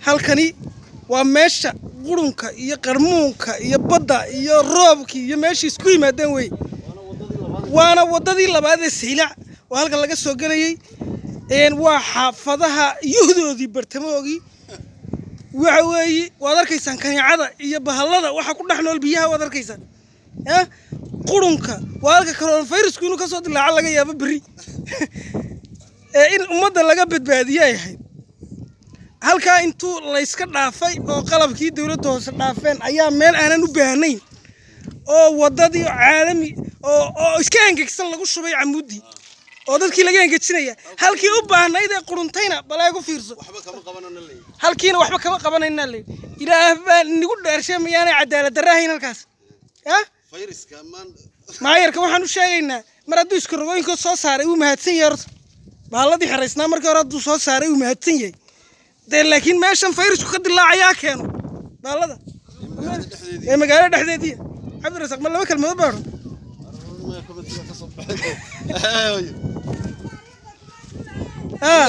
halkani waa meesha qurunka iyo qarmuunka iyo badda iyo roobki iyo meesha isku yimaadeen way waana wadadii labaad ee Saylac waa halka laga soo galayay waa xaafadaha yuhdoodii bartamoogi waxa weeye waad arkaysan kanicada iyo bahallada waxa ku dhaxnool biyaha waad arkaysan qurunka waa halka coronavirus inuu ka soo dilaaca laga yaabo bari in ummadda laga badbaadiyay ahayd halka intuu la iska dhaafay oo qalabkii dawladda hoose dhaafeen ayaa meel aanan u baahnayn oo wadadii caalami oo iska angagsan lagu shubay camudi oo dadkii laga angajinaya halkii u baahnayd ee quruntayna balay ku fiirso waxba kama qabanana leey halkiina waxba kama qabanayna leey ilaahay baa nigu dhaarshay mayaanay cadaalad daraahin halkaas fayraska maayarka waxaan u sheegaynaa mar hadduu isku rogooyinka soo saaray uu mahadsan yahay baaladii xareysnaa markii hore hadduu soo saaray uu mahadsan yahay laakiin meeshan fayrasku ka dilaacayaa keeno baalada ee magaalada dhexdeedii cabdirasaaq ma laba kalmadood baa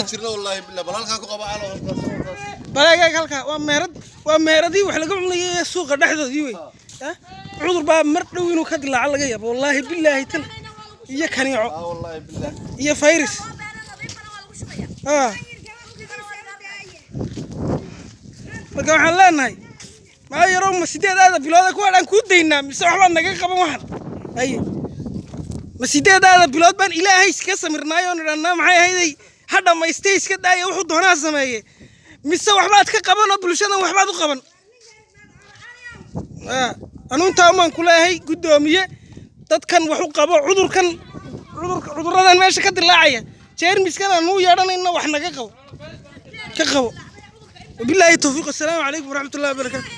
jirna wallahi billah balaalka ku qaba calo balaaga halka waa meeradii wax laga cunayay suuqa dhexdoodii way cudur baa mar dhow inuu ka dilaaca laga yaabo wallahi billahi tan iyo kaniico wallahi billah iyo fayrus marka waxaan leenahay ma yarow ma sideedaada bilood ku aan ku deynaa mise waxba naga qaban waxan ay ma sideedaada bilood baan ilaahay iska samirnaayo nidhanaa maxay ahayd ha dhamaystay iska daaya wuxuu doonaa sameeyay mise waxbaad ka qaban oo bulshadan waxbaad u qaban anu inta ma ku leeyahay gudoomiye dadkan wax u qabo cudurradan meesha ka dilaacaya jeermiskan aanu yeedhanayna wax naga qabo ka qabo بالله التوفيق. السلام عليكم ورحمة الله وبركاته.